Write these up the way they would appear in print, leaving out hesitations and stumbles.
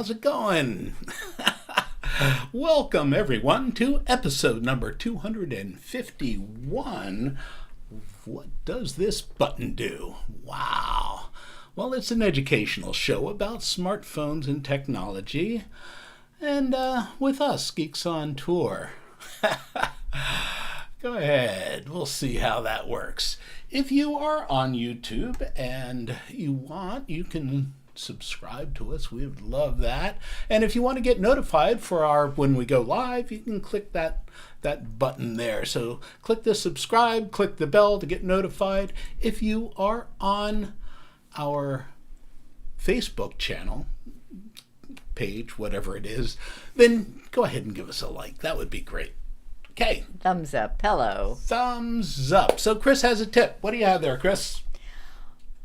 how's it going? Welcome everyone to episode number 251. What does this button do? Wow. Well, it's an educational show about smartphones and technology, and with us, Geeks on Tour. Go ahead, we'll see how that works. If you are on YouTube and you want, you can subscribe to us. We would love that. And if you want to get notified for when we go live, you can click that button there. So click the subscribe, click the bell to get notified. If you are on our Facebook channel, page, whatever it is, then go ahead and give us a like. That would be great. Okay. Thumbs up. Hello. Thumbs up. So Chris has a tip. What do you have there, Chris?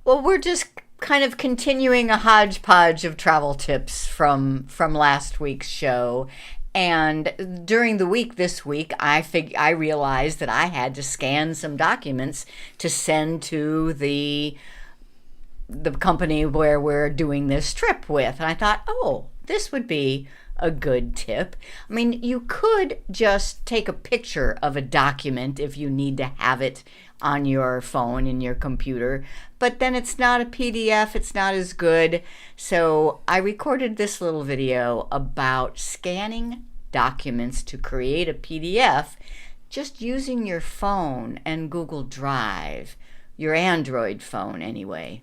Well, we're just kind of continuing a hodgepodge of travel tips from last week's show. And during the week this week, I realized that I had to scan some documents to send to the company where we're doing this trip with. And I thought, oh, this would be a good tip. I mean, you could just take a picture of a document if you need to have it on your phone, in your computer, but then it's not a PDF, it's not as good. So I recorded this little video about scanning documents to create a PDF just using your phone and Google Drive, your Android phone anyway.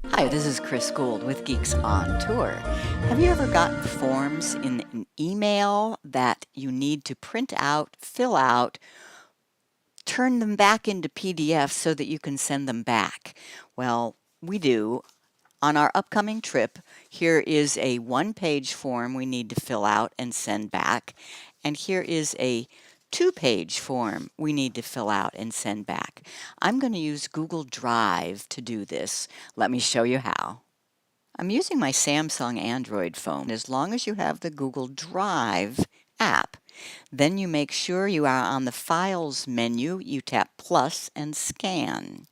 Hi, this is Chris Gould with Geeks on Tour. Have you ever gotten forms in an email that you need to print out, fill out, turn them back into PDF so that you can send them back? Well, we do. On our upcoming trip, here is a one-page form we need to fill out and send back, and here is a two-page form we need to fill out and send back. I'm going to use Google Drive to do this. Let me show you how. I'm using my Samsung Android phone. As long as you have the Google Drive app, then you make sure you are on the Files menu, you tap plus and scan.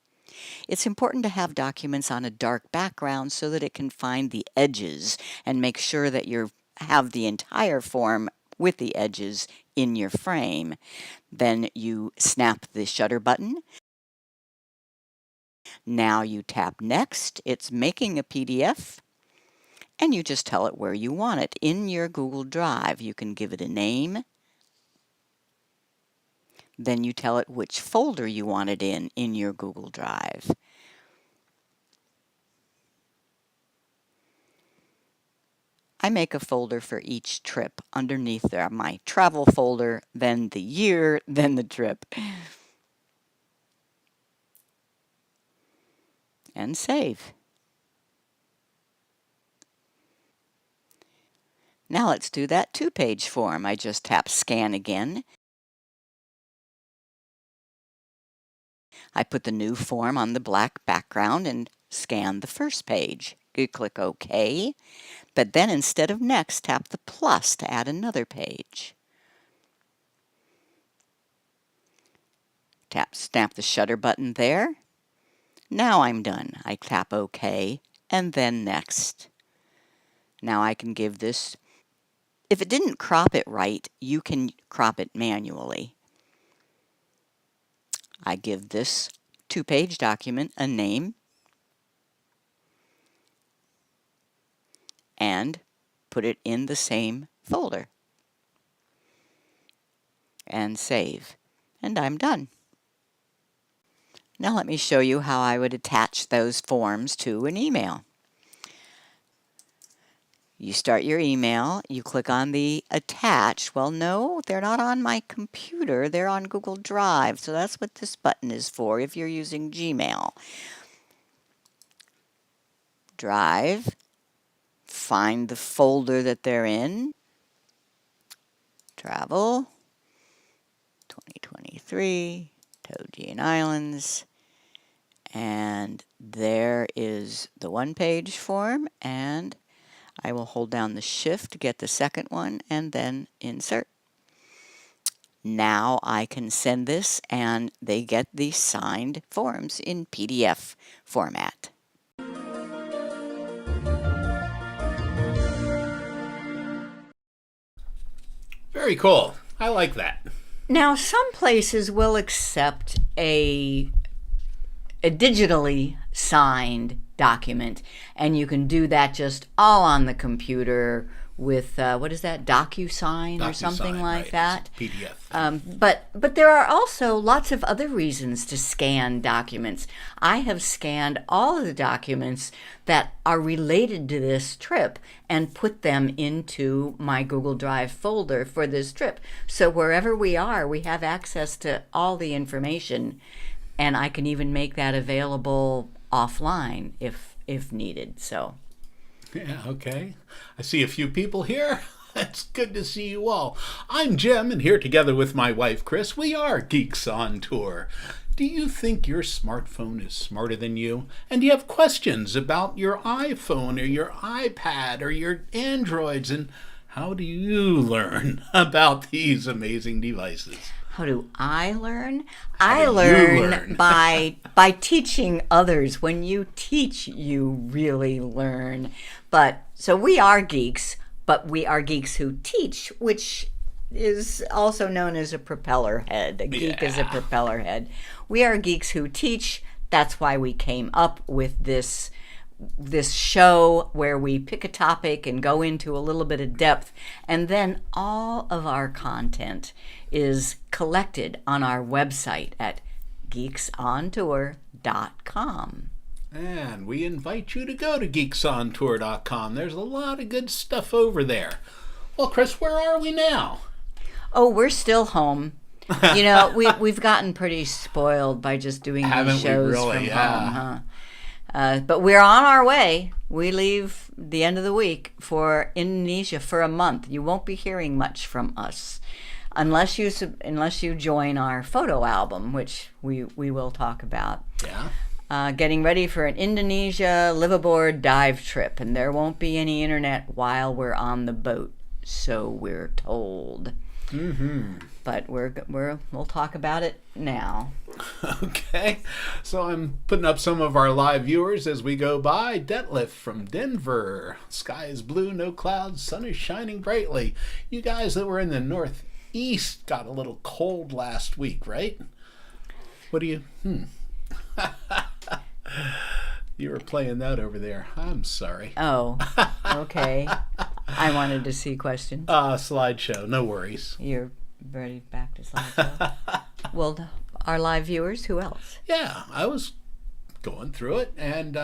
It's important to have documents on a dark background so that it can find the edges and make sure that you have the entire form with the edges in your frame. Then you snap the shutter button. Now you tap next. It's making a PDF. And you just tell it where you want it. In your Google Drive, you can give it a name. Then you tell it which folder you want it in your Google Drive. I make a folder for each trip. Underneath there, my travel folder, then the year, then the trip. And save. Now let's do that two-page form. I just tap scan again. I put the new form on the black background and scan the first page. You click OK, but then instead of next, tap the plus to add another page. Snap the shutter button there. Now I'm done. I tap OK and then next. Now I can give this, if it didn't crop it right, you can crop it manually. I give this two-page document a name and put it in the same folder and save. And I'm done. Now let me show you how I would attach those forms to an email. You start your email, you click on the attach. Well, no, they're not on my computer, they're on Google Drive. So that's what this button is for if you're using Gmail. Drive, find the folder that they're in. Travel, 2023, Togian Islands. And there is the one-page form, and I will hold down the shift to get the second one and then insert. Now I can send this and they get the signed forms in PDF format. Very cool. I like that. Now, some places will accept a digitally signed document, and you can do that just all on the computer with what is that, DocuSign or something like right. that. It's a PDF. But there are also lots of other reasons to scan documents. I have scanned all of the documents that are related to this trip and put them into my Google Drive folder for this trip. So wherever we are, we have access to all the information, and I can even make that available offline if needed. So. Yeah, okay. I see a few people here. It's good to see you all. I'm Jim, and here together with my wife, Chris, we are Geeks on Tour. Do you think your smartphone is smarter than you? And do you have questions about your iPhone or your iPad or your Androids? And how do you learn about these amazing devices? How do I learn? How I do you learn learn? by teaching others. When you teach, you really learn. But so we are geeks, but we are geeks who teach, which is also known as a propeller head. A geek is a propeller head. We are geeks who teach. That's why we came up with this show where we pick a topic and go into a little bit of depth, and then all of our content is collected on our website at geeksontour.com. And we invite you to go to geeksontour.com. There's a lot of good stuff over there. Well, Chris, where are we now? Oh, we're still home. You know, we've gotten pretty spoiled by just doing Haven't these shows we really? from Yeah. home, huh? But we're on our way. We leave the end of the week for Indonesia for a month. You won't be hearing much from us unless you join our photo album, which we will talk about. Yeah. Getting ready for an Indonesia liveaboard dive trip, and there won't be any internet while we're on the boat, so we're told. Mm-hmm. But we'll talk about it now. Okay, so I'm putting up some of our live viewers as we go by. Detlef from Denver. Sky is blue, no clouds, sun is shining brightly. You guys that were in the Northeast got a little cold last week, right? What do you... You were playing that over there. I'm sorry. Oh, okay. I wanted to see questions. Slideshow, no worries. You're ready back to slideshow? Well, our live viewers, who else? Yeah, I was going through it, and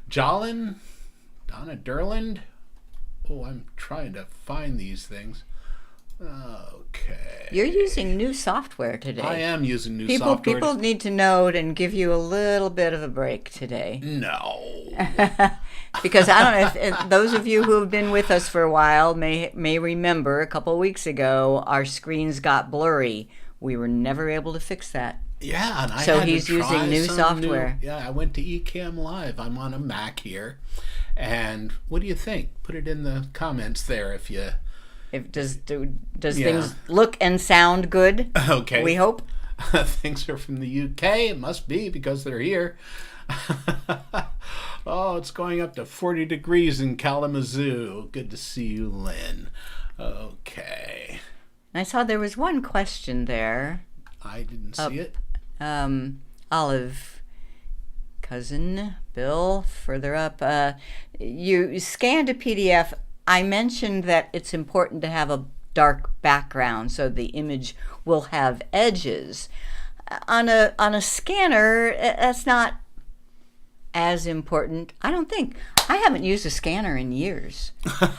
Jolin, Donna Derland. Oh, I'm trying to find these things. Okay. You're using new software today. I am using new software. People need to know it and give you a little bit of a break today. No. Because I don't know if those of you who have been with us for a while may remember a couple of weeks ago our screens got blurry. We were never able to fix that. Yeah, and I so had he's to try using new software. I went to Ecamm Live. I'm on a Mac here. And what do you think? Put it in the comments there if you... Does things look and sound good? Okay. We hope. Things are from the UK. It must be because they're here. Oh, it's going up to 40 degrees in Kalamazoo. Good to see you, Lynn. Okay. I saw there was one question there. I didn't see it. Olive, cousin, Bill, further up. You scanned a PDF. I mentioned that it's important to have a dark background so the image will have edges. On a scanner, that's not as important, I don't think. I haven't used a scanner in years.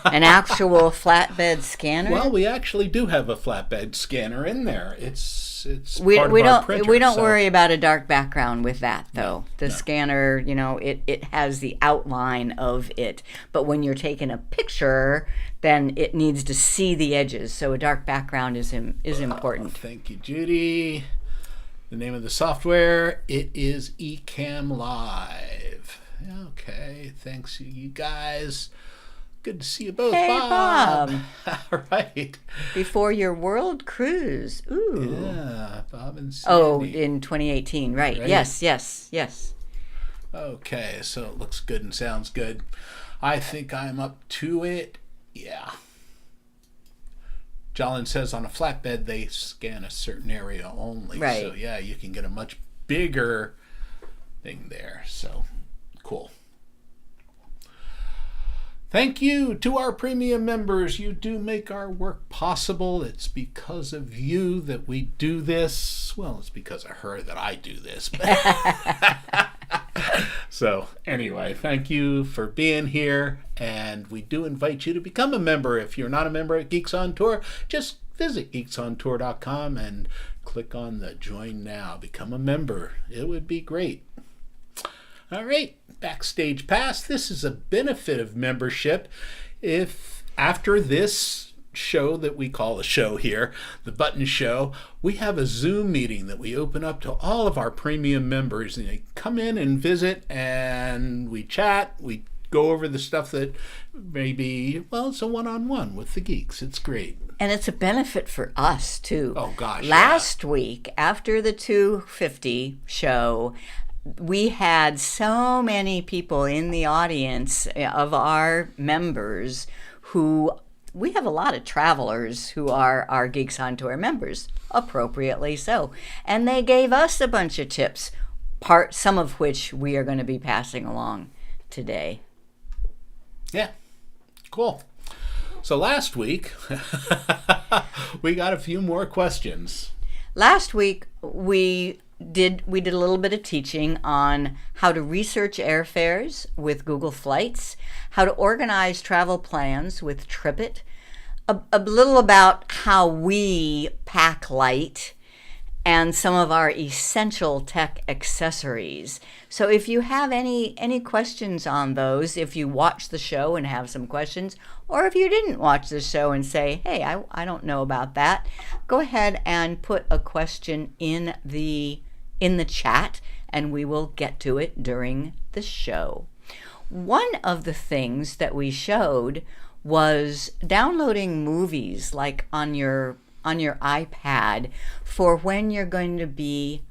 An actual flatbed scanner. Well, we actually do have a flatbed scanner in there. It's we part of our don't printer, we don't so. worry about a dark background with that though. The no. scanner, you know, it has the outline of it, but when you're taking a picture, then it needs to see the edges. So a dark background is important. Thank you, Judy. The name of the software, it is Ecamm Live. Okay, thanks you guys. Good to see you both. Hey, Bob. All right. Before your world cruise. Ooh. Yeah, Bob and Sandy. Oh, in 2018, right. Yes. Okay, so it looks good and sounds good. I think I'm up to it. Yeah. Jolin says on a flatbed they scan a certain area only. Right. So yeah, you can get a much bigger thing there. So cool. Thank you to our premium members. You do make our work possible. It's because of you that we do this. Well, it's because of her that I do this. So anyway, thank you for being here. And we do invite you to become a member. If you're not a member at Geeks on Tour, just visit geeksontour.com and click on the Join Now. Become a member. It would be great. All right, Backstage Pass. This is a benefit of membership. If after this show that we call the show here, the Button Show, we have a Zoom meeting that we open up to all of our premium members. And they come in and visit, and we chat. We go over the stuff that maybe, well, it's a one-on-one with the geeks. It's great. And it's a benefit for us, too. Oh, gosh. Last week, after the 250 show, we had so many people in the audience of our members who, we have a lot of travelers who are our Geeks on Tour members, appropriately so. And they gave us a bunch of tips, some of which we are going to be passing along today. Yeah, cool. So last week, we got a few more questions. Last week, we did a little bit of teaching on how to research airfares with Google Flights, how to organize travel plans with Tripit, a little about how we pack light, and some of our essential tech accessories. So if you have any questions on those, if you watch the show and have some questions, or if you didn't watch the show and say, hey, I don't know about that, go ahead and put a question in the chat, and we will get to it during the show. One of the things that we showed was downloading movies like on your iPad for when you're going to be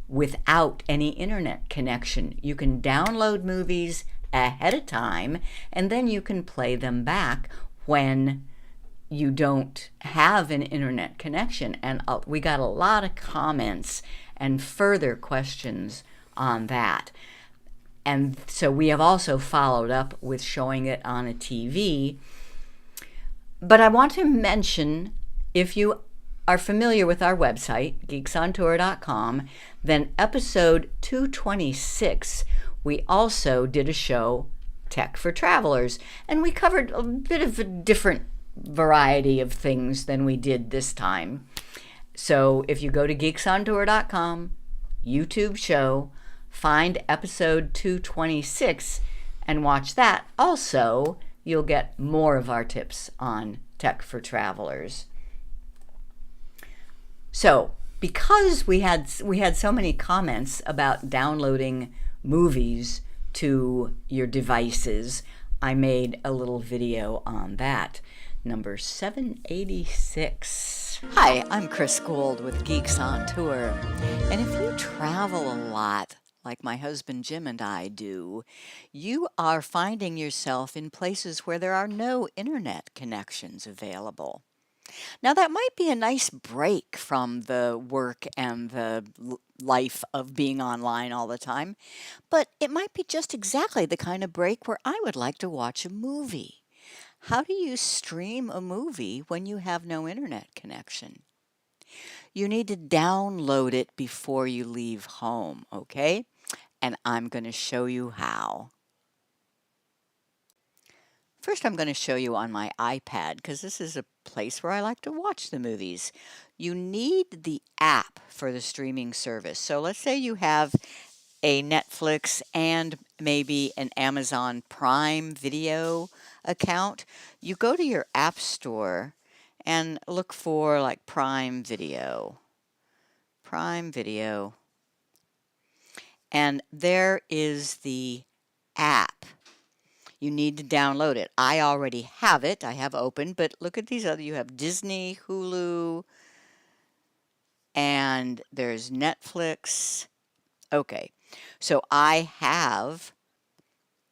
without any internet connection. You can download movies ahead of time, and then you can play them back when you don't have an internet connection. And we got a lot of comments and further questions on that. And so we have also followed up with showing it on a TV. But I want to mention, if you are familiar with our website, geeksontour.com, then episode 226, we also did a show, Tech for Travelers, and we covered a bit of a different variety of things than we did this time. So if you go to geeksontour.com, YouTube show, find episode 226 and watch that. Also, you'll get more of our tips on Tech for Travelers. So, because we had so many comments about downloading movies to your devices, I made a little video on that. Number 786. Hi, I'm Chris Gould with Geeks on Tour. And if you travel a lot, like my husband Jim and I do, you are finding yourself in places where there are no internet connections available. Now, that might be a nice break from the work and the life of being online all the time, but it might be just exactly the kind of break where I would like to watch a movie. How do you stream a movie when you have no internet connection? You need to download it before you leave home, okay? And I'm going to show you how. First, I'm going to show you on my iPad, because this is a place where I like to watch the movies. You need the app for the streaming service. So let's say you have a Netflix and maybe an Amazon Prime Video account. You go to your app store and look for like Prime Video. Prime Video. And there is the app. You need to download it. I already have it. I have open, but look at these other. You have Disney, Hulu, and there's Netflix. Okay, so I have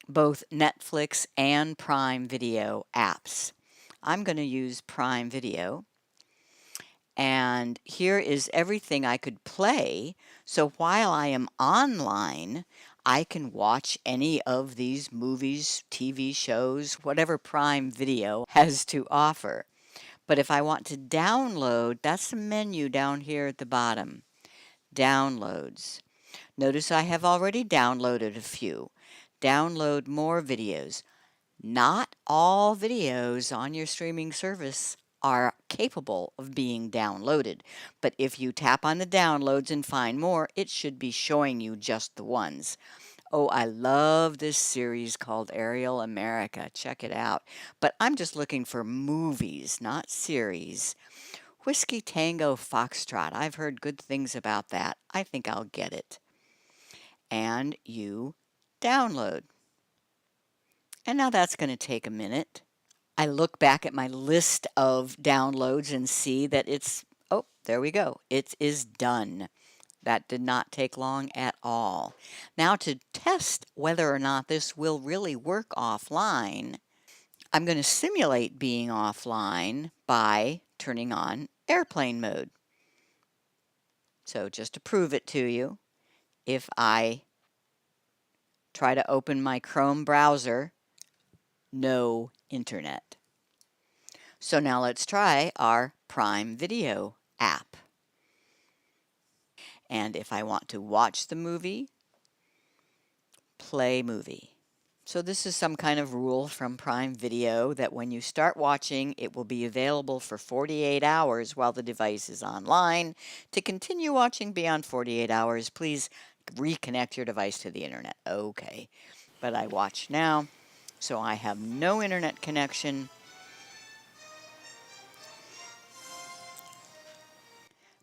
both Netflix and Prime Video apps. I'm going to use Prime Video, And here is everything I could play. So while I am online, I can watch any of these movies, TV shows, whatever Prime Video has to offer. But if I want to download, that's the menu down here at the bottom. Downloads. Notice I have already downloaded a few. Download more videos. Not all videos on your streaming service are capable of being downloaded, but if you tap on the downloads and find more, it should be showing you just the ones. Oh, I love this series called Aerial America. Check it out. But I'm just looking for movies, not series. Whiskey Tango Foxtrot. I've heard good things about that. I think I'll get it. And you download. And now that's going to take a minute. I look back at my list of downloads and see that oh, there we go. It is done. That did not take long at all. Now to test whether or not this will really work offline, I'm going to simulate being offline by turning on airplane mode. So just to prove it to you, if I try to open my Chrome browser, no internet. So now let's try our Prime Video app. And if I want to watch the movie, play movie. So this is some kind of rule from Prime Video that when you start watching, it will be available for 48 hours while the device is online. To continue watching beyond 48 hours, please reconnect your device to the internet. Okay, but I watch now, so I have no internet connection.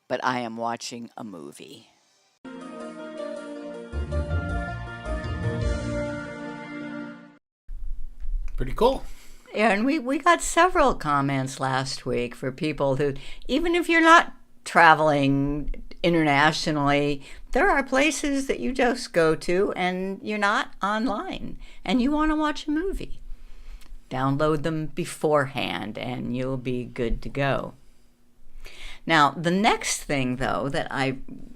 But I am watching a movie. Pretty cool. Yeah, and we got several comments last week for people who, even if you're not traveling internationally, there are places that you just go to and you're not online and you want to watch a movie. Download them beforehand and you'll be good to go. Now, the next thing, though, that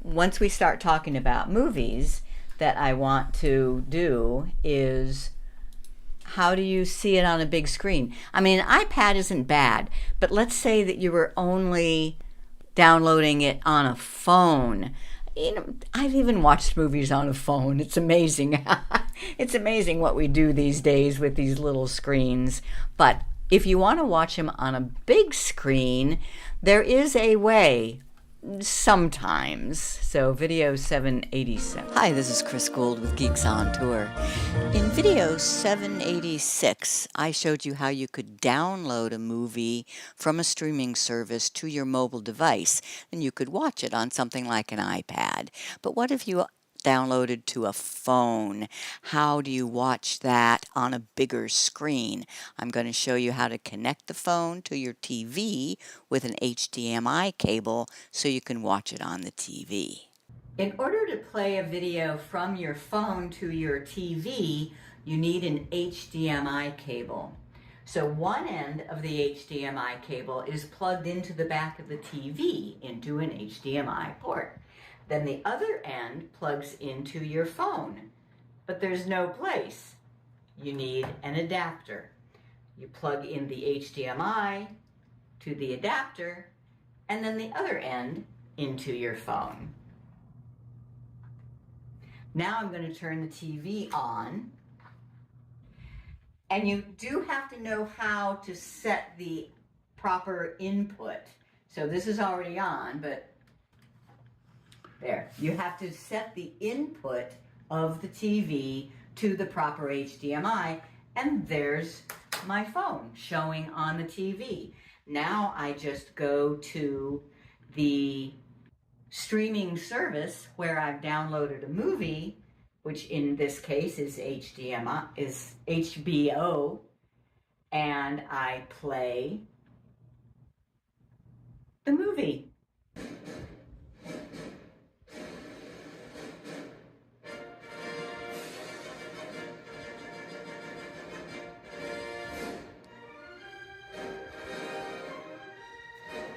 once we start talking about movies, that I want to do is, how do you see it on a big screen? I mean, an iPad isn't bad, but let's say that you were only downloading it on a phone. You know, I've even watched movies on a phone. It's amazing. It's amazing what we do these days with these little screens. But if you want to watch them on a big screen, there is a way sometimes. So video 787. Hi, this is Chris Gould with Geeks on Tour. In video 786, I showed you how you could download a movie from a streaming service to your mobile device, and you could watch it on something like an iPad. But what if you downloaded to a phone? How do you watch that on a bigger screen? I'm going to show you how to connect the phone to your TV with an HDMI cable so you can watch it on the TV. In order to play a video from your phone to your TV, you need an HDMI cable. So one end of the HDMI cable is plugged into the back of the TV into an HDMI port. Then the other end plugs into your phone, but there's no place. You need an adapter. You plug in the HDMI to the adapter, and then the other end into your phone. Now I'm going to turn the TV on, and you do have to know how to set the proper input. So this is already on, but there, you have to set the input of the TV to the proper HDMI, and there's my phone showing on the TV. Now I just go to the streaming service where I've downloaded a movie, which in this case is HBO, and I play the movie.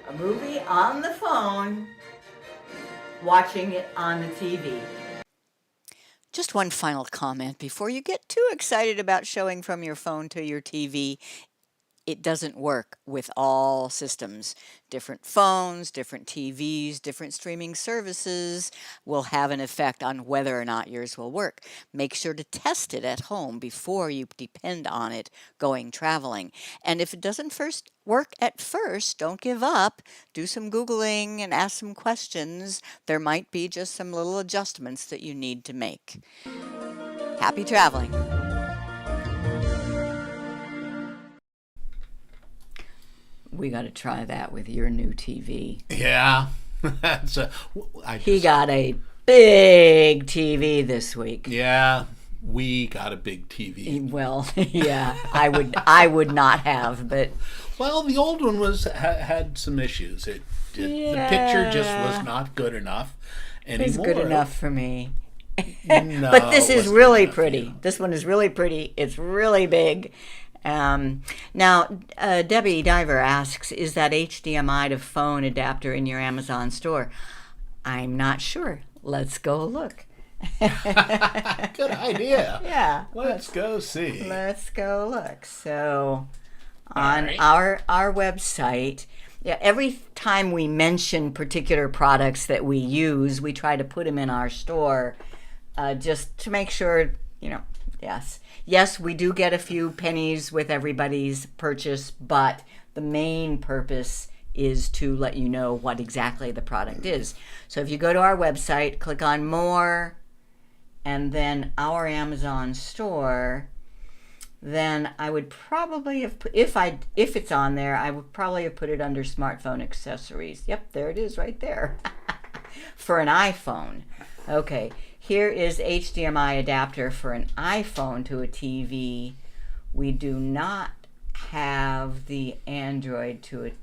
A movie on the phone, watching it on the TV. Just one final comment before you get too excited about showing from your phone to your TV. It doesn't work with all systems. Different phones, different TVs, different streaming services will have an effect on whether or not yours will work. Make sure to test it at home before you depend on it going traveling. And if it doesn't work at first, don't give up. Do some Googling and ask some questions. There might be just some little adjustments that you need to make. Happy traveling. We got to try that with your new TV. Yeah. He got a big TV this week. Yeah, we got a big TV. Well, yeah, I would not have, but well, the old one had some issues. The picture just was not good enough anymore. It's good enough for me. No, but this is really pretty. This one is really pretty. It's really big. Now, Debbie Diver asks, is that HDMI to phone adapter in your Amazon store? I'm not sure. Let's go look. Good idea. Yeah. Let's go see. Let's go look. So, on our website, every time we mention particular products that we use, we try to put them in our store just to make sure, yes. Yes, we do get a few pennies with everybody's purchase, but the main purpose is to let you know what exactly the product is. So if you go to our website, click on More, and then Our Amazon Store, then I would probably have put, if it's on there, I would probably have put it under smartphone accessories. Yep, there it is right there. For an iPhone. Okay. Here is HDMI adapter for an iPhone to a TV. We do not have the Android to a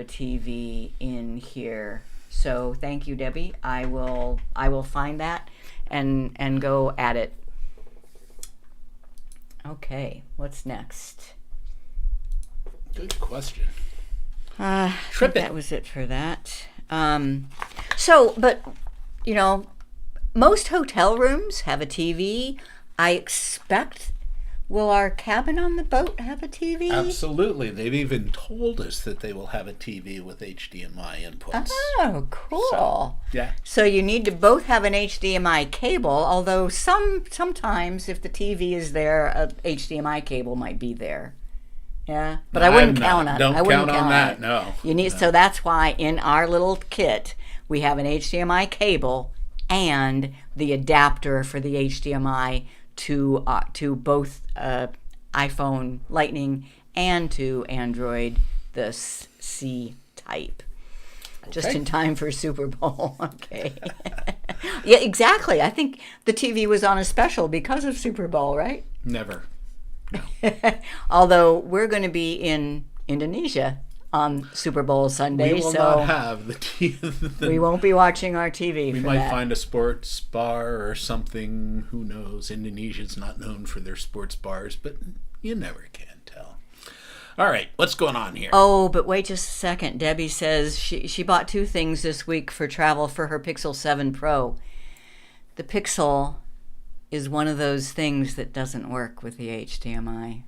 TV in here. So thank you, Debbie. I will find that and go at it. Okay, what's next? Good question. I think that was it for that. But most hotel rooms have a TV. I expect, will our cabin on the boat have a TV? Absolutely. They've even told us that they will have a TV with HDMI inputs. Oh, cool. So, yeah. So you need to both have an HDMI cable, although sometimes if the TV is there, a HDMI cable might be there. Yeah, but I wouldn't count on it. Don't count on that, no. You need, so that's why in our little kit, we have an HDMI cable and the adapter for the HDMI to both iPhone Lightning and to Android, the C type. Okay. Just in time for Super Bowl. Okay. Yeah, exactly. I think the TV was on a special because of Super Bowl, right? Never. No. Although we're going to be in Indonesia on Super Bowl Sunday, we will so not have the TV. We won't be watching our TV. We might find a sports bar or something. Who knows? Indonesia's not known for their sports bars, but you never can tell. All right, what's going on here? Oh, but wait just a second. Debbie says she bought 2 things this week for travel for her Pixel 7 Pro. The Pixel is one of those things that doesn't work with the HDMI.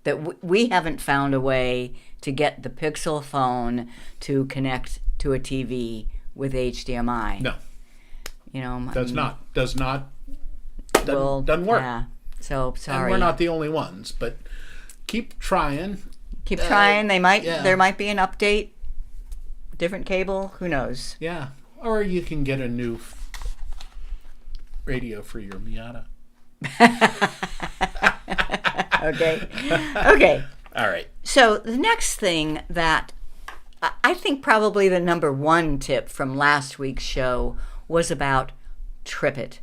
That we haven't found a way to get the Pixel phone to connect to a TV with HDMI. No. Doesn't work. Yeah. So sorry. And we're not the only ones, but keep trying. Keep trying. There might be an update. Different cable. Who knows? Yeah. Or you can get a new radio for your Miata. Okay. All right. So the next thing that I think probably the number 1 tip from last week's show was about Tripit.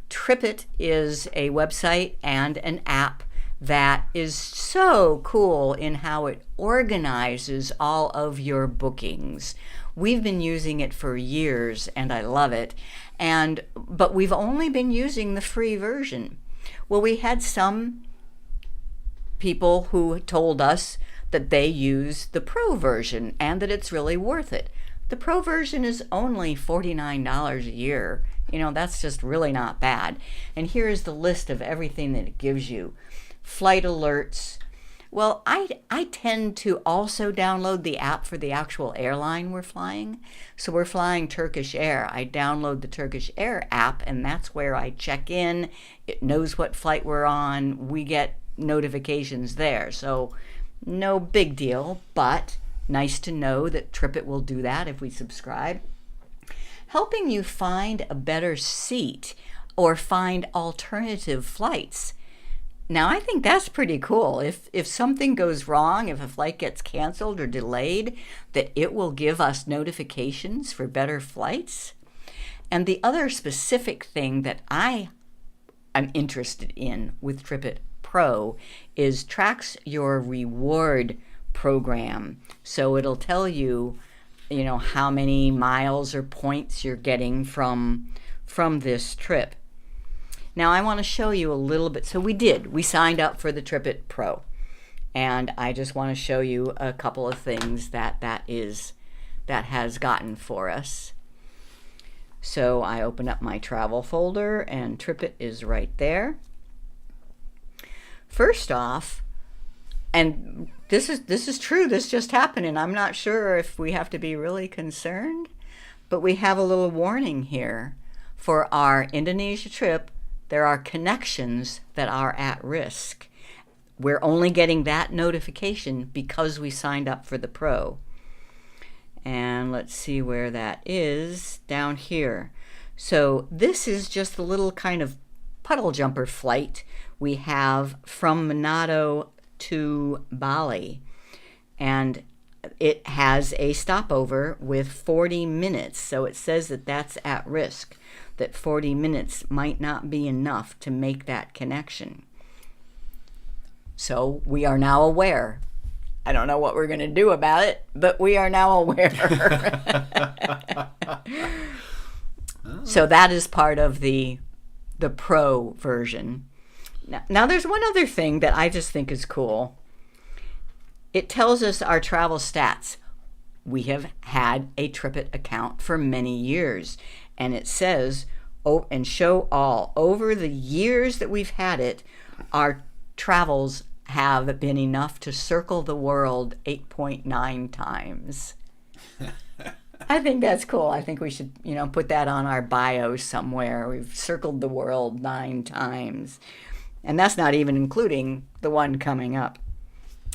Tripit is a website and an app that is so cool in how it organizes all of your bookings. We've been using it for years and I love it. But we've only been using the free version. Well, we had some people who told us that they use the Pro version and that it's really worth it. The Pro version is only $49 a year. That's just really not bad. And here is the list of everything that it gives you. Flight alerts. Well, I tend to also download the app for the actual airline we're flying. So we're flying Turkish Air. I download the Turkish Air app, and that's where I check in. It knows what flight we're on. We get notifications there. So no big deal, but nice to know that Tripit will do that if we subscribe. Helping you find a better seat or find alternative flights. Now, I think that's pretty cool. If something goes wrong, if a flight gets canceled or delayed, that it will give us notifications for better flights. And the other specific thing that I am interested in with Tripit Pro is tracks your reward program. So it'll tell you, how many miles or points you're getting from this trip. Now I want to show you a little bit. So we signed up for the Tripit Pro, and I just want to show you a couple of things that has gotten for us. So I open up my travel folder, and Tripit is right there. First off, and this is true, this just happened, and I'm not sure if we have to be really concerned, but we have a little warning here. For our Indonesia trip, there are connections that are at risk. We're only getting that notification because we signed up for the Pro. And let's see where that is, down here. So this is just a little kind of puddle jumper flight we have from Manado to Bali, and it has a stopover with 40 minutes. So it says that that's at risk, that 40 minutes might not be enough to make that connection. So we are now aware. I don't know what we're going to do about it, but we are now aware. So that is part of the Pro version. Now there's one other thing that I just think is cool. It tells us our travel stats. We have had a Tripit account for many years, and it says, and show all, over the years that we've had it, our travels have been enough to circle the world 8.9 times. I think that's cool. I think we should, put that on our bio somewhere. We've circled the world 9 times. And that's not even including the one coming up.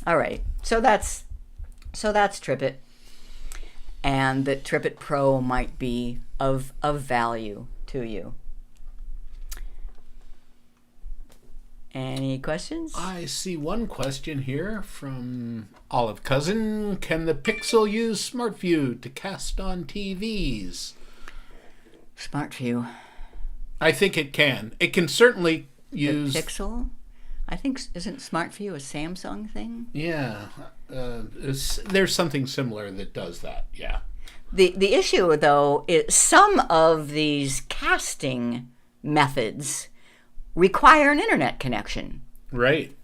All right. So that's Tripit. And the Tripit Pro might be of value to you. Any questions? I see one question here from Olive Cousin. Can the Pixel use Smart View to cast on TVs? Smart View. I think it can. It can certainly use... The Pixel? I think, isn't Smart View a Samsung thing? Yeah. There's something similar that does that, yeah. The issue, though, is some of these casting methods require an internet connection. Right.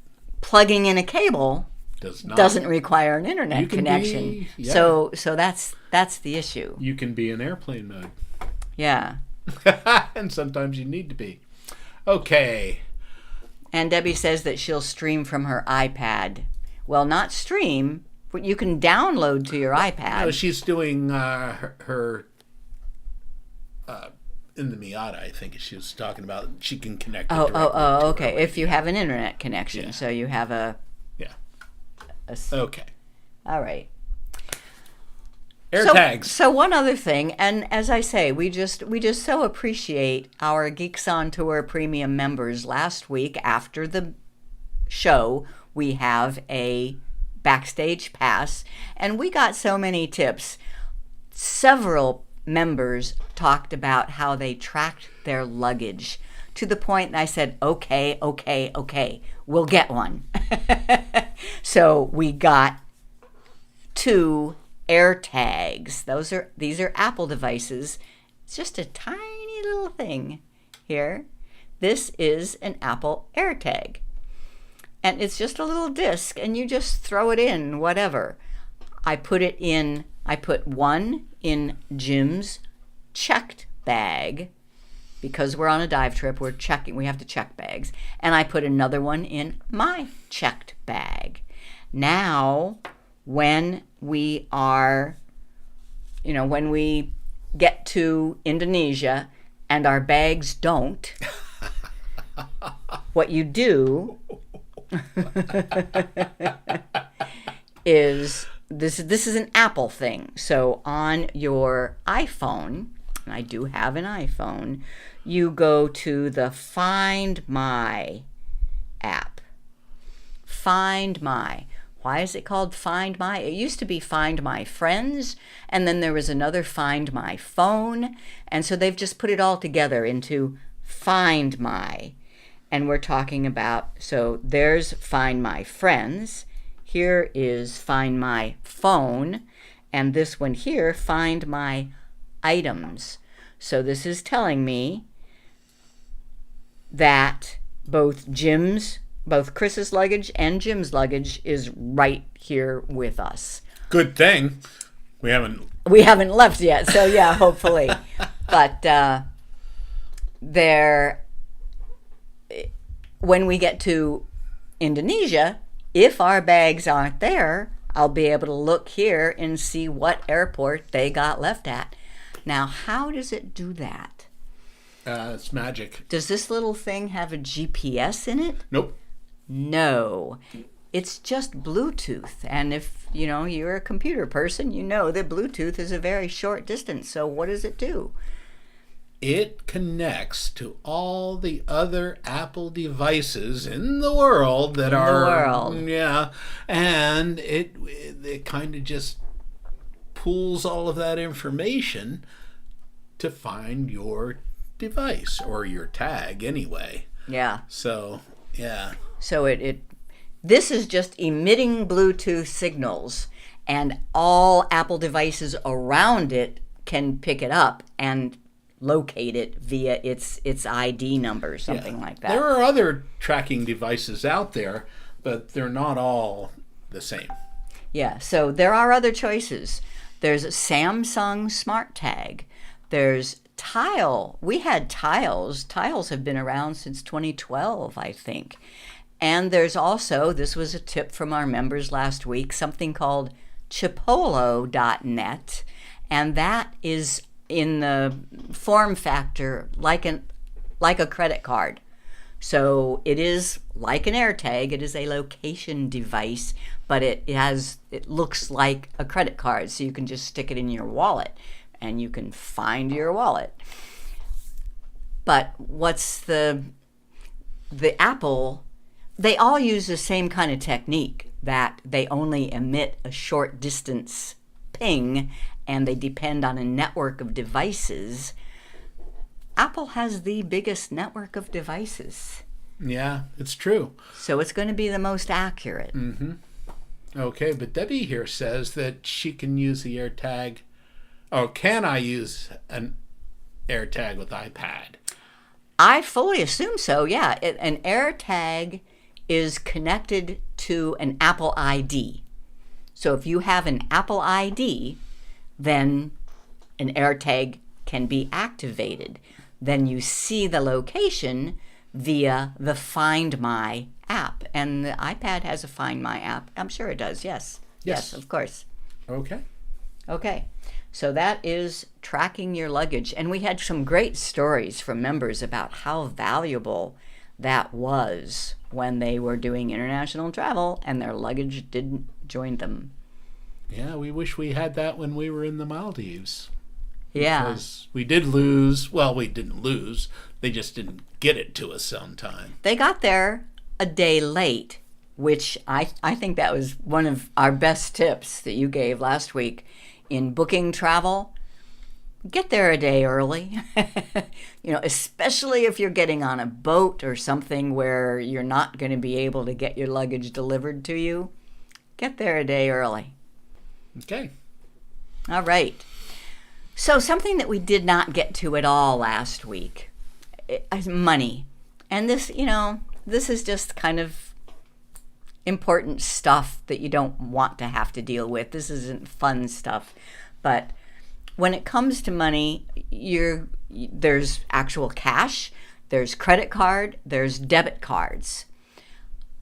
Plugging in a cable doesn't require an internet connection. So that's the issue. You can be in airplane mode. Yeah. And sometimes you need to be. Okay. And Debbie says that she'll stream from her iPad. Well, not stream, but you can download to your iPad. No, she's doing her in the Miata, I think she was talking about. She can connect it directly to okay. her If you have an internet connection, so you have a... Yeah. Okay. All right. AirTags. So one other thing, and as I say, we just so appreciate our Geeks on Tour premium members. Last week after the show, we have a backstage pass, and we got so many tips. Several members talked about how they tracked their luggage to the point that I said, okay, we'll get one. So we got 2 AirTags. These are Apple devices. It's just a tiny little thing here. This is an Apple AirTag. And it's just a little disc, and you just throw it in, whatever. I put one in Jim's checked bag, because we're on a dive trip, we have to check bags. And I put another one in my checked bag. Now, when we get to Indonesia and our bags don't, what you do is, this is an Apple thing. So on your iPhone, and I do have an iPhone, you go to the Find My app. Find My. Why is it called Find My? It used to be Find My Friends, and then there was another Find My Phone, and so they've just put it all together into Find My. And we're talking about, so there's Find My Friends, here is Find My Phone, and this one here, Find My Items. So this is telling me that both Chris's luggage and Jim's luggage is right here with us. Good thing we haven't left yet, so yeah, hopefully. But when we get to Indonesia, if our bags aren't there, I'll be able to look here and see what airport they got left at. Now, how does it do that? It's magic. Does this little thing have a GPS in it? Nope. No. It's just Bluetooth. And if, you're a computer person, you know that Bluetooth is a very short distance. So what does it do? It connects to all the other Apple devices in the world Yeah. And it kind of just pulls all of that information to find your device or your tag anyway. Yeah. So, yeah. So this is just emitting Bluetooth signals, and all Apple devices around it can pick it up and locate it via its ID number, something like that. There are other tracking devices out there, but they're not all the same. Yeah, so there are other choices. There's a Samsung Smart Tag. There's Tile. We had Tiles. Tiles have been around since 2012, I think. And there's also, this was a tip from our members last week, something called Chipolo.net, and that is in the form factor like a credit card. So it is like an AirTag. It is a location device, but it looks like a credit card. So you can just stick it in your wallet and you can find your wallet. But what's the Apple, they all use the same kind of technique, that they only emit a short distance ping and they depend on a network of devices. Apple has the biggest network of devices. Yeah, it's true. So it's going to be the most accurate. Mm-hmm. Okay, but Debbie here says that she can use the AirTag. Oh, can I use an AirTag with iPad? I fully assume so, yeah. An AirTag is connected to an Apple ID. So if you have an Apple ID, then an AirTag can be activated. Then you see the location via the Find My app. And the iPad has a Find My app. I'm sure it does, yes. Yes, of course. Okay. So that is tracking your luggage. And we had some great stories from members about how valuable that was when they were doing international travel and their luggage didn't join them. Yeah, we wish we had that when we were in the Maldives. Yeah. Because we didn't lose. They just didn't get it to us on time. They got there a day late, which I think that was one of our best tips that you gave last week in booking travel. Get there a day early, especially if you're getting on a boat or something where you're not going to be able to get your luggage delivered to you. Get there a day early. Okay. All right. So something that we did not get to at all last week is money. And this, this is just kind of important stuff that you don't want to have to deal with. This isn't fun stuff. But when it comes to money, there's actual cash, there's credit card, there's debit cards.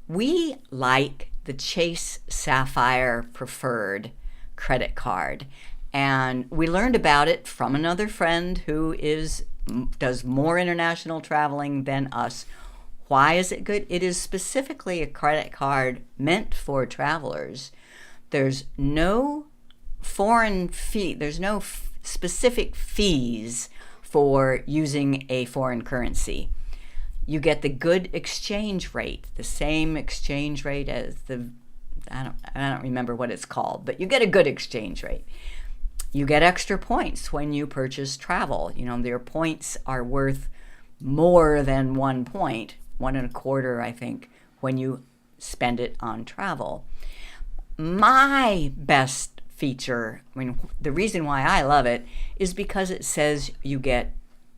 We like the Chase Sapphire Preferred credit card. And we learned about it from another friend who does more international traveling than us. Why is it good? It is specifically a credit card meant for travelers. There's no foreign fee. There's no specific fees for using a foreign currency. You get the good exchange rate, the same exchange rate as I don't remember what it's called, but you get a good exchange rate. You get extra points when you purchase travel. Their points are worth more than 1 point, 1.25, I think, when you spend it on travel. My best feature, the reason why I love it is because it says you get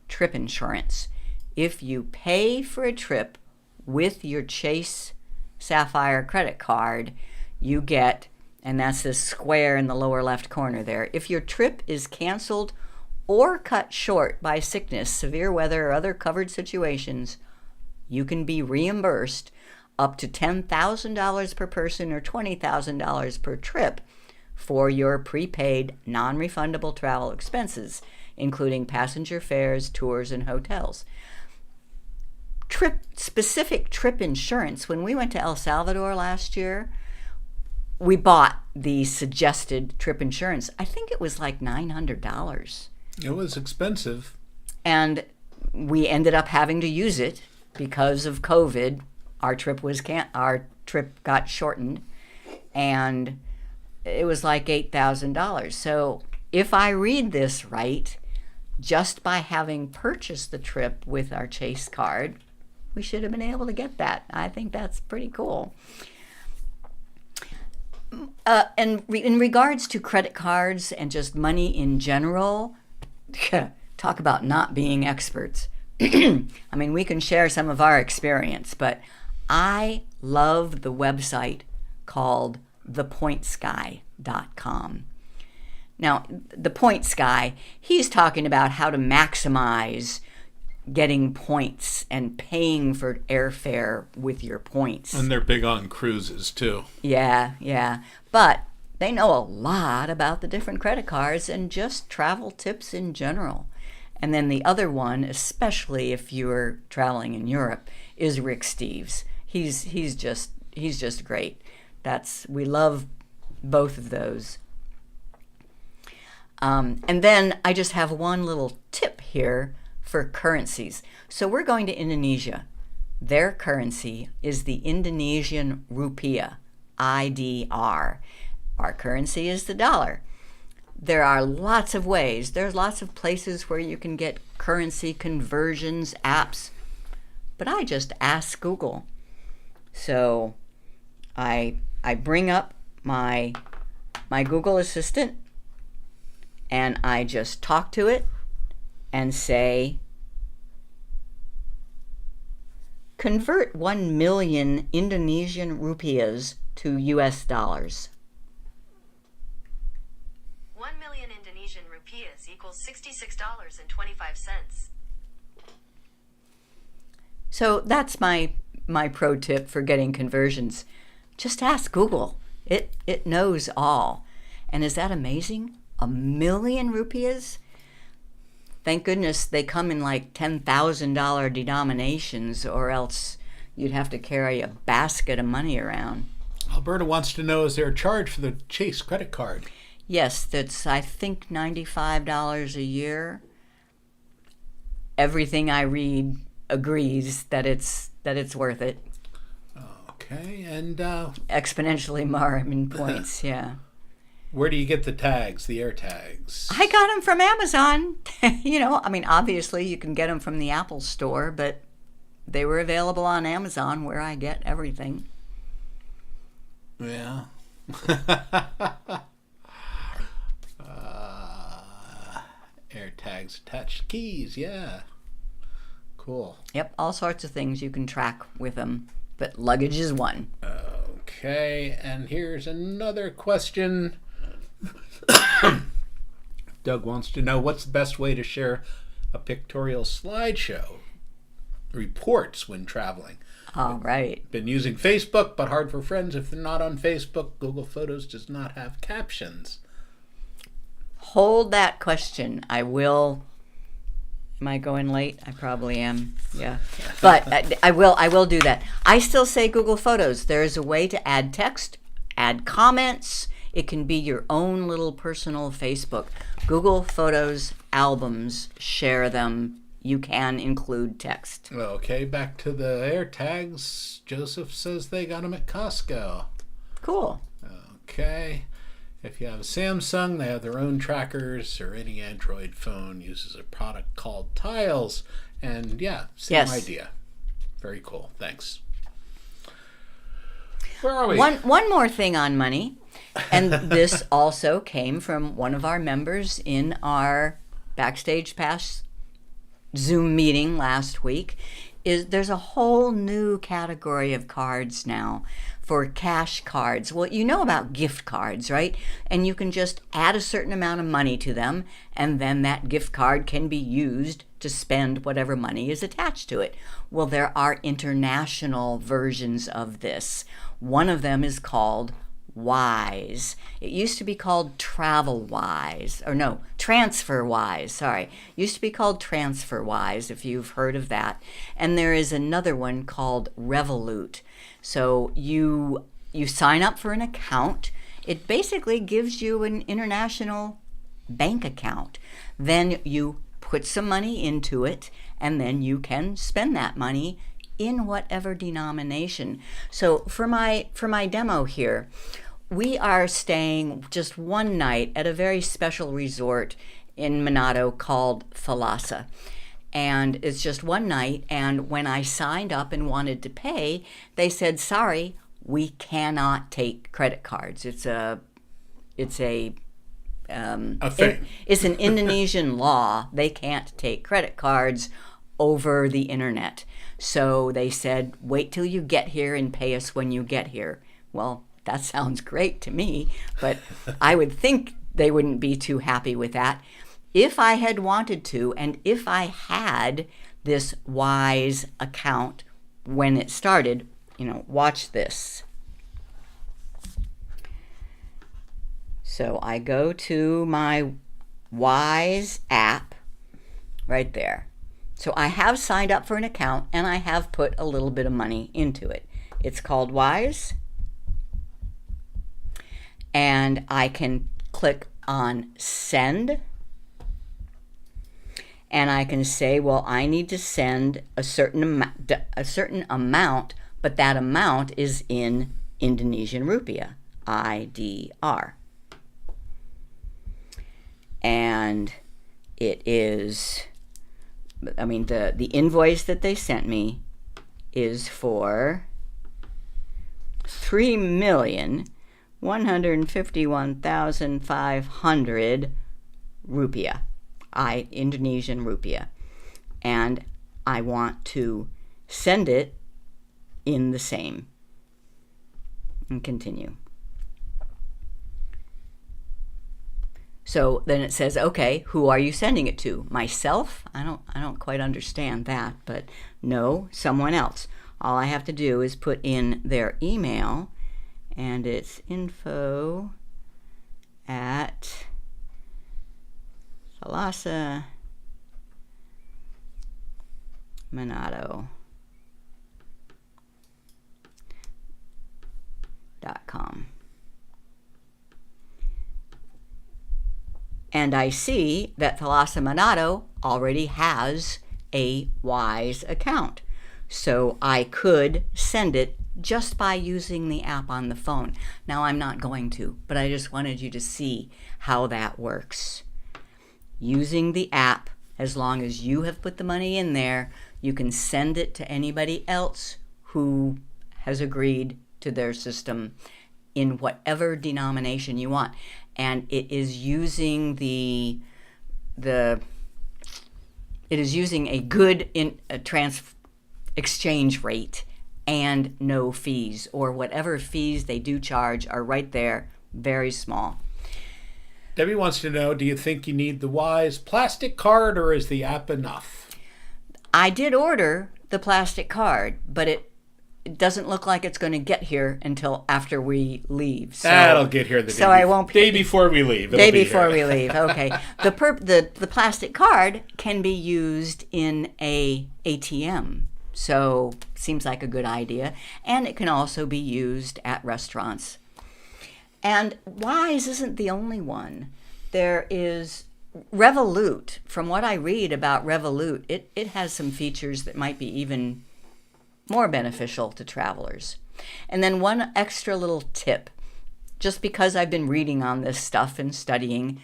trip insurance. If you pay for a trip with your Chase Sapphire credit card, you get, and that's this square in the lower left corner there, if your trip is canceled or cut short by sickness, severe weather, or other covered situations, you can be reimbursed up to $10,000 per person or $20,000 per trip for your prepaid, non-refundable travel expenses, including passenger fares, tours, and hotels. Specific trip insurance. When we went to El Salvador last year, we bought the suggested trip insurance. I think it was like $900. It was expensive. And we ended up having to use it because of COVID. Our trip got shortened, and it was like $8,000. So if I read this right, just by having purchased the trip with our Chase card, we should have been able to get that. I think that's pretty cool. And in regards to credit cards and just money in general, talk about not being experts. We can share some of our experience, but I love the website called thepointsguy.com. Now, the Points Guy, he's talking about how to maximize getting points and paying for airfare with your points. And they're big on cruises, too. Yeah. But they know a lot about the different credit cards and just travel tips in general. And then the other one, especially if you're traveling in Europe, is Rick Steves. He's just great. We love both of those. And then I just have one little tip here for currencies. So we're going to Indonesia. Their currency is the Indonesian rupiah, IDR. Our currency is the dollar. There are lots of ways. There's lots of places where you can get currency conversions apps. But I just ask Google. So I bring up my Google Assistant, and I just talk to it and say, convert 1 million Indonesian rupiahs to US dollars. 1 million Indonesian rupiahs equals $66.25. So that's my pro tip for getting conversions. Just ask Google. It knows all. And is that amazing? 1 million rupiahs? Thank goodness they come in like $10,000 denominations, or else you'd have to carry a basket of money around. Alberta wants to know, is there a charge for the Chase credit card? Yes, that's, I think, $95 a year. Everything I read agrees that it's worth it. Okay, and exponentially more in points, yeah. Where do you get the tags, the air tags? I got them from Amazon. Obviously you can get them from the Apple store, but they were available on Amazon, where I get everything. Yeah. Air tags, attached keys, yeah. Cool. Yep, all sorts of things you can track with them, but luggage is one. Okay, and here's another question. Doug wants to know, what's the best way to share a pictorial slideshow reports when traveling? All right. Been using Facebook, but hard for friends if they're not on Facebook. Google Photos does not have captions. Hold that question. I will. Am I going late? I probably am. Yeah. But I will do that. I still say Google Photos. There is a way to add text, add comments. It can be your own little personal Facebook. Google Photos albums, share them. You can include text. Okay, back to the AirTags. Joseph says they got them at Costco. Cool. Okay. If you have a Samsung, they have their own trackers, or any Android phone uses a product called Tiles. And yeah, same idea. Very cool. Thanks. Where are we? One more thing on money. And this also came from one of our members in our Backstage Pass Zoom meeting last week. There's a whole new category of cards now for cash cards. Well, you know about gift cards, right? And you can just add a certain amount of money to them, and then that gift card can be used to spend whatever money is attached to it. Well, there are international versions of this. One of them is called Wise. It used to be called TransferWise. Sorry. Used to be called TransferWise, if you've heard of that. And there is another one called Revolut. So you sign up for an account. It basically gives you an international bank account. Then you put some money into it, and then you can spend that money in whatever denomination. So for my demo here, we are staying just one night at a very special resort in Monado called Thalassa. And it's just one night, and when I signed up and wanted to pay, they said, sorry, we cannot take credit cards. It's an Indonesian law. They can't take credit cards over the internet. So they said, wait till you get here and pay us when you get here. Well, that sounds great to me, but I would think they wouldn't be too happy with that. If I had wanted to, and if I had this Wise account when it started, watch this. So I go to my Wise app right there. So I have signed up for an account, and I have put a little bit of money into it. It's called Wise. And I can click on Send. And I can say, well, I need to send a certain amount, but that amount is in Indonesian rupiah, IDR. And it is, the invoice that they sent me is for 3,151,500 rupiah, Indonesian rupiah. And I want to send it in the same. And continue. So then it says, okay, who are you sending it to? Myself? I don't quite understand that, but no, someone else. All I have to do is put in their email, and it's info@thalassamanado.com. And I see that Thalassa Manado already has a Wise account. So I could send it just by using the app on the phone. Now I'm not going to, but I just wanted you to see how that works. Using the app, as long as you have put the money in there, you can send it to anybody else who has agreed to their system in whatever denomination you want. And it is using it is using a good exchange rate and no fees, or whatever fees they do charge are right there, very small. Debbie wants to know, do you think you need the Wise plastic card or is the app enough? I did order the plastic card, but it doesn't look like it's going to get here until after we leave. So, that'll get here the day, I won't day before we leave. Day before we leave. Okay. The plastic card can be used in a ATM. So seems like a good idea. And it can also be used at restaurants. And Wise isn't the only one. There is Revolut. From what I read about Revolut, it has some features that might be even more beneficial to travelers. And then one extra little tip, just because I've been reading on this stuff and studying.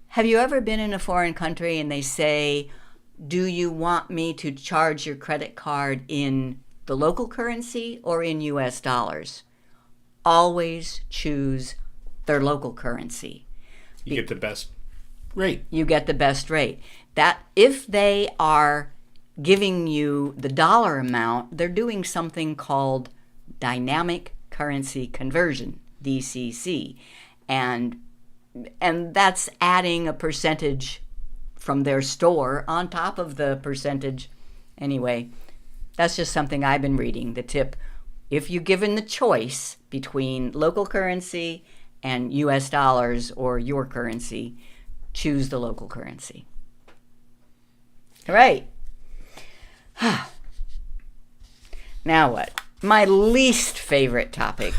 Have you ever been in a foreign country and they say, do you want me to charge your credit card in the local currency or in US dollars? Always choose their local currency. You get the best rate. You get the best rate. That if they are giving you the dollar amount, they're doing something called dynamic currency conversion, DCC. And that's adding a percentage from their store on top of the percentage. Anyway, that's just something I've been reading. The tip, if you're given the choice between local currency and US dollars or your currency, choose the local currency. All right. Now what? My least favorite topic.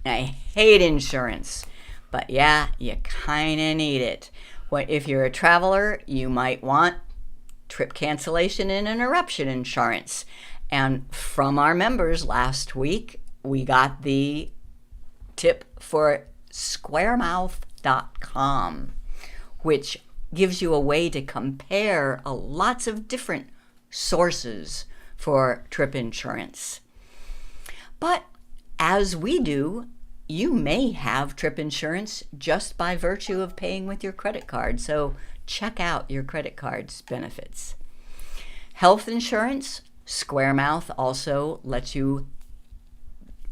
I hate insurance, but yeah, you kind of need it. If you're a traveler, you might want trip cancellation and interruption insurance. And from our members last week, we got the tip for squaremouth.com, which gives you a way to compare lots of different sources for trip insurance. But as we do, you may have trip insurance just by virtue of paying with your credit card. So check out your credit card's benefits. Health insurance, Squaremouth also lets you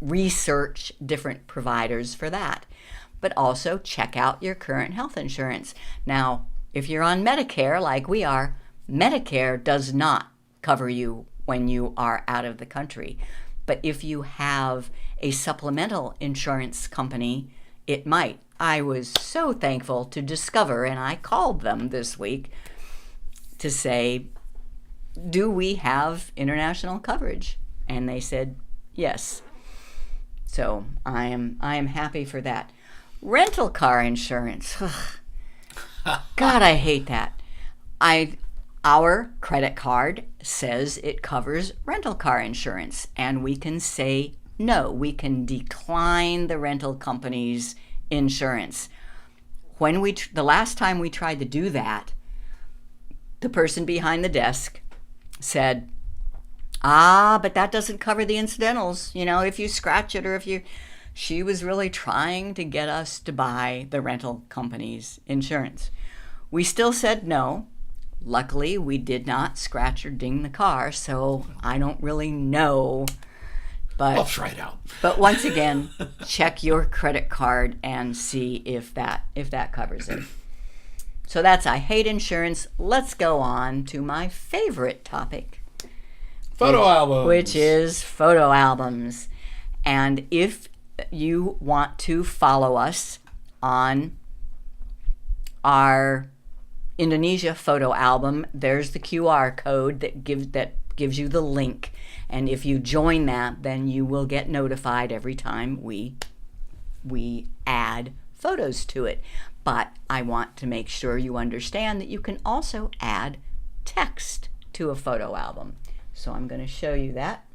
research different providers for that. But also check out your current health insurance. Now, if you're on Medicare like we are, Medicare does not cover you when you are out of the country. But if you have a supplemental insurance company, it might. I was so thankful to discover, and I called them this week to say, do we have international coverage? And they said, yes. So I am happy for that. Rental car insurance. God, I hate that. Our credit card says it covers rental car insurance, and we can say no. We can decline the rental company's insurance. The last time we tried to do that, the person behind the desk said, but that doesn't cover the incidentals. If you scratch it or she was really trying to get us to buy the rental company's insurance. We still said no. Luckily, we did not scratch or ding the car, so I don't really know. But I'll try it out. But once again, check your credit card and see if that covers it. So that's I hate insurance. Let's go on to my favorite topic. Photo albums. Which is photo albums. And if you want to follow us on our Indonesia photo album, there's the QR code that gives you the link, and if you join that, then you will get notified every time we add photos to it. But I want to make sure you understand that you can also add text to a photo album. So I'm going to show you that.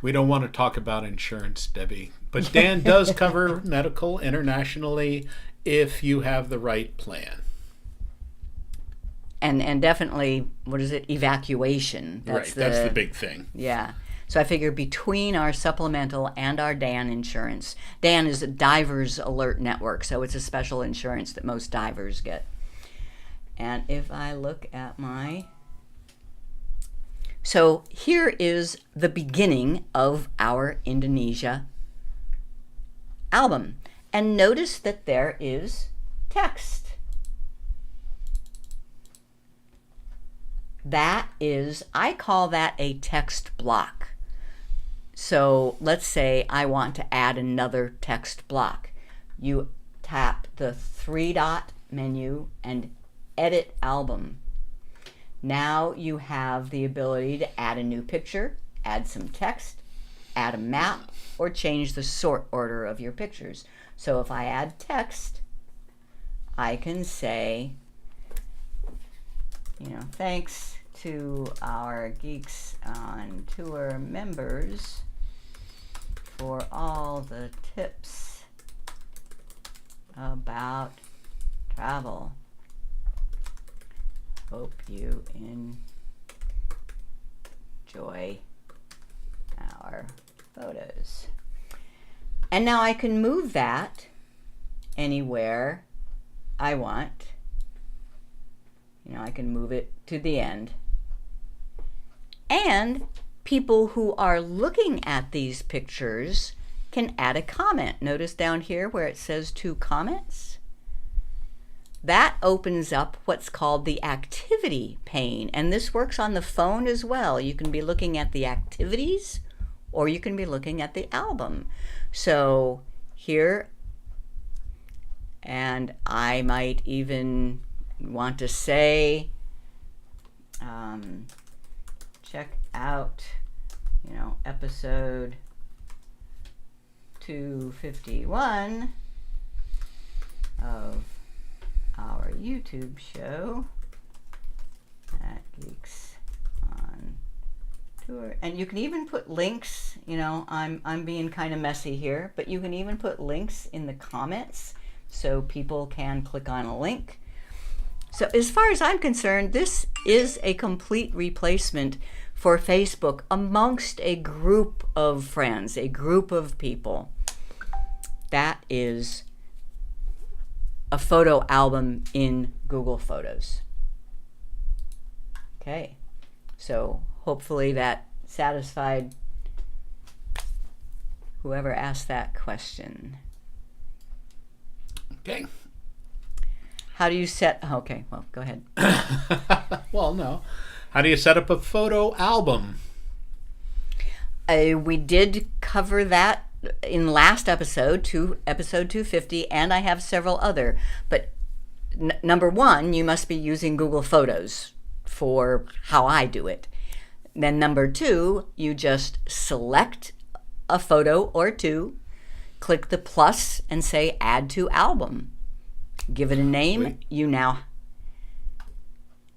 We don't want to talk about insurance, Debbie, but Dan does cover medical internationally if you have the right plan. And definitely, evacuation. That's the big thing. Yeah. So I figure between our supplemental and our DAN insurance, DAN is a Divers Alert Network, so it's a special insurance that most divers get. And if I look at my So here is the beginning of our Indonesia album. And notice that there is text. That is, I call that a text block. So let's say I want to add another text block. You tap the 3-dot menu and edit album. Now you have the ability to add a new picture, add some text, add a map, or change the sort order of your pictures. So if I add text, I can say, thanks to our Geeks on Tour members for all the tips about travel. Hope you enjoy our photos. And now I can move that anywhere I want. I can move it to the end. And people who are looking at these pictures can add a comment. Notice down here where it says 2 comments. That opens up what's called the activity pane. And this works on the phone as well. You can be looking at the activities or you can be looking at the album. So here, and I might even want to say, check out, episode 251 of our YouTube show at Geeks on Tour. And you can even put links, I'm being kind of messy here, but you can even put links in the comments so people can click on a link. So as far as I'm concerned, this is a complete replacement for Facebook amongst a group of friends, a group of people. That is a photo album in Google Photos. Okay, so hopefully that satisfied whoever asked that question. Okay. How do you set... Okay, well, go ahead. Well, no. How do you set up a photo album? We did cover that in last episode, episode 250, and I have several other. But number one, you must be using Google Photos for how I do it. Then number two, you just select a photo or two, click the plus, and say Add to Album. Give it a name.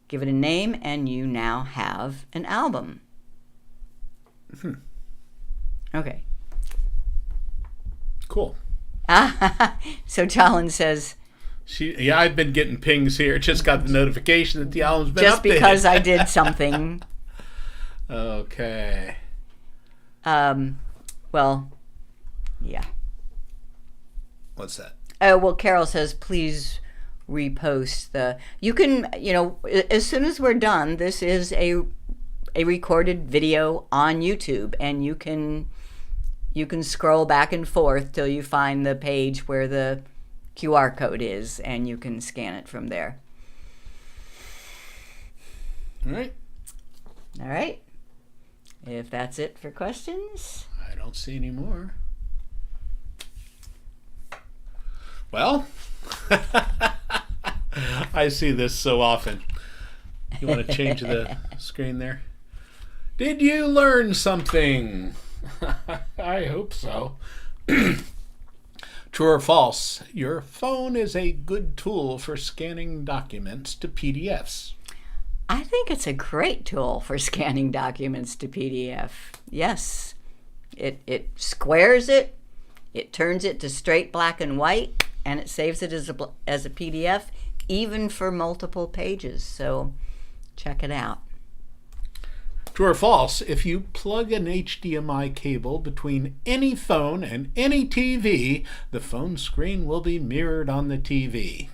Give it a name, and you now have an album. Okay. Cool. So Jolyn says, I've been getting pings here. Just got the notification that the album's been just updated. because I did something. Okay. Well, yeah. What's that? Well, Carol says, please repost the... You can, as soon as we're done, this is a recorded video on YouTube, and you can scroll back and forth till you find the page where the QR code is, and you can scan it from there. All right. All right. If that's it for questions. I don't see any more. Well, I see this so often. You want to change the screen there? Did you learn something? I hope so. True or false? Your phone is a good tool for scanning documents to PDFs. I think it's a great tool for scanning documents to PDF. Yes. It squares it, it turns it to straight black and white, and it saves it as a PDF, even for multiple pages. So check it out. True or false? If you plug an HDMI cable between any phone and any TV, the phone screen will be mirrored on the TV.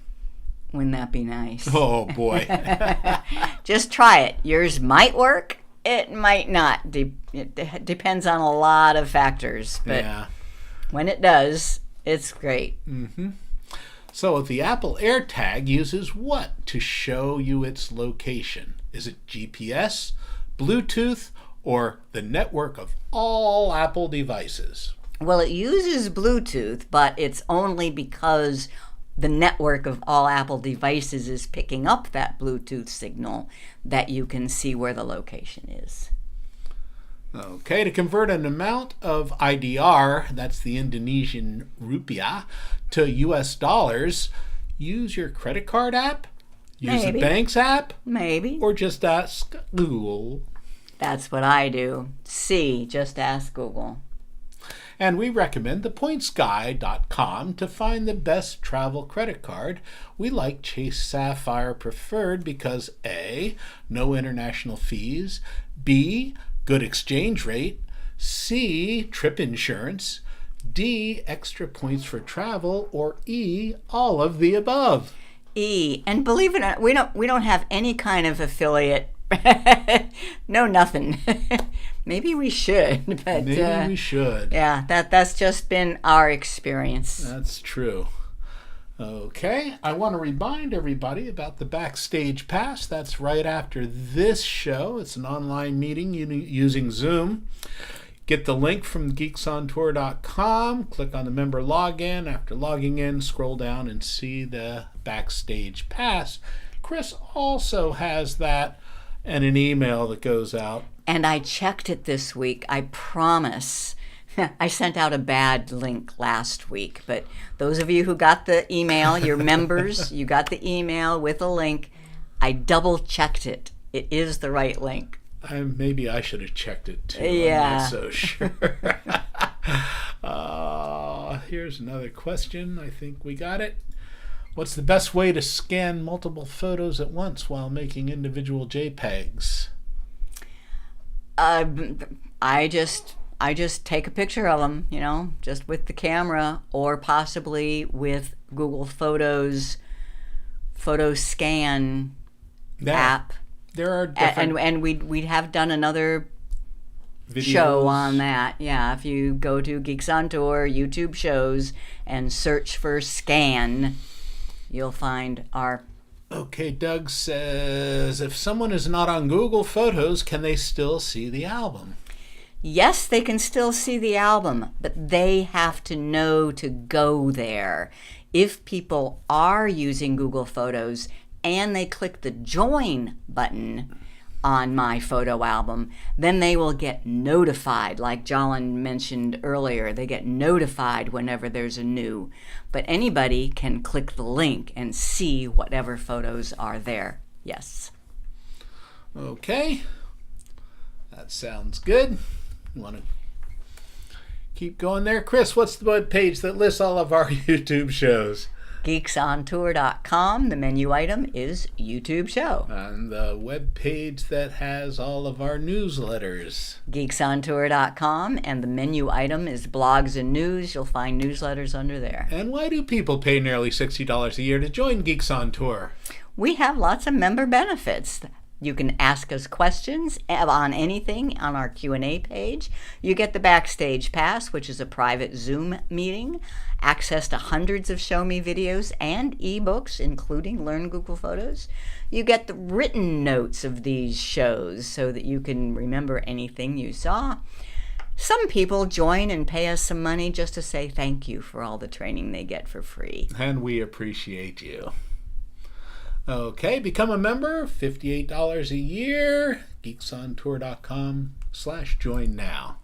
Wouldn't that be nice? Oh, boy. Just try it. Yours might work, It might not. It depends on a lot of factors, but Yeah. when it does, it's great. So the Apple AirTag uses what to show you its location? Is it GPS, Bluetooth, or the network of all Apple devices? Well, it uses Bluetooth, but it's only because the network of all Apple devices is picking up that Bluetooth signal that you can see where the location is. Okay, to convert an amount of IDR, that's the Indonesian rupiah, to US dollars, use your credit card app, use Maybe. the bank's app, Maybe. or just ask Google. That's what I do. C, just ask Google. And we recommend thepointsguy.com to find the best travel credit card. We like Chase Sapphire Preferred because A, no international fees, B, good exchange rate, C, trip insurance, D, extra points for travel, or E, all of the above. E, and believe it or not, we don't have any kind of affiliate. No, nothing. Maybe we should, but Maybe we should. Yeah, that's just been our experience. That's true. Okay, I want to remind everybody about the Backstage Pass. That's right after this show. It's an online meeting using Zoom. Get the link from geeksontour.com. Click on the member login. After logging in, scroll down and see the Backstage Pass. Chris also has that and an email that goes out. And I checked it this week, I promise. I sent out a bad link last week, but those of you who got the email, your members, you got the email with a link. I double checked it. It is the right link. Maybe I should have checked it too. Yeah. I'm not so sure. Here's another question. I think we got it. What's the best way to scan multiple photos at once while making individual JPEGs? I just take a picture of them, just with the camera, or possibly with Google Photos photo scan app. There are different And we have done another videos. show on that. Yeah, if you go to Geeks on Tour YouTube shows and search for scan, you'll find our... Okay, Doug says, if someone is not on Google Photos, can they still see the album? Yes, they can still see the album, but they have to know to go there. If people are using Google Photos and they click the join button on my photo album, then they will get notified. Like Jolin mentioned earlier, they get notified whenever there's a new. But anybody can click the link and see whatever photos are there. Yes. Okay. That sounds good. You want to keep going there? Chris, what's the web page that lists all of our YouTube shows? geeksontour.com. The menu item is YouTube show. And the web page that has all of our newsletters. geeksontour.com, and the menu item is blogs and news. You'll find newsletters under there. And why do people pay nearly $60 a year to join Geeks on Tour? We have lots of member benefits. You can ask us questions on anything on our Q&A page. You get the Backstage Pass, which is a private Zoom meeting, access to hundreds of Show Me videos and ebooks, including Learn Google Photos. You get the written notes of these shows so that you can remember anything you saw. Some people join and pay us some money just to say thank you for all the training they get for free. And we appreciate you. Okay, become a member, $58 a year, geeksontour.com/join now.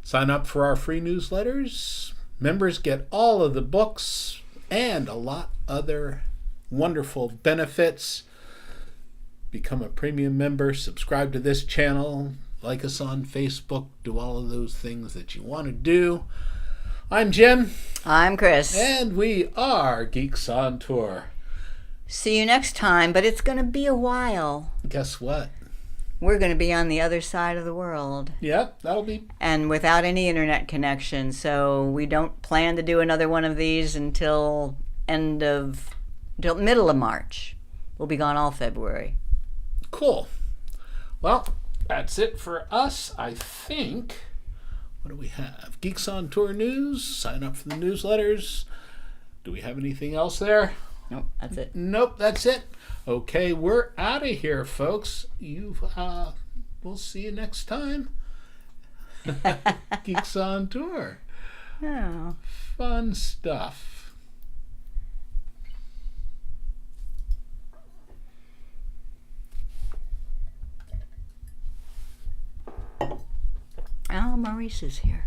Sign up for our free newsletters. Members get all of the books and a lot other wonderful benefits. Become a premium member, subscribe to this channel, like us on Facebook, do all of those things that you want to do. I'm Jim. I'm Chris. And we are Geeks on Tour. See you next time, but it's going to be a while. Guess what? We're going to be on the other side of the world. Yep, that'll be... And without any internet connection, so we don't plan to do another one of these until middle of March. We'll be gone all February. Cool. Well, that's it for us, I think. What do we have? Geeks on Tour news. Sign up for the newsletters. Do we have anything else there? Nope, that's it. Nope, that's it. Okay, we're out of here, folks. We'll see you next time. Geeks on Tour. Oh. Fun stuff. Oh, Maurice is here.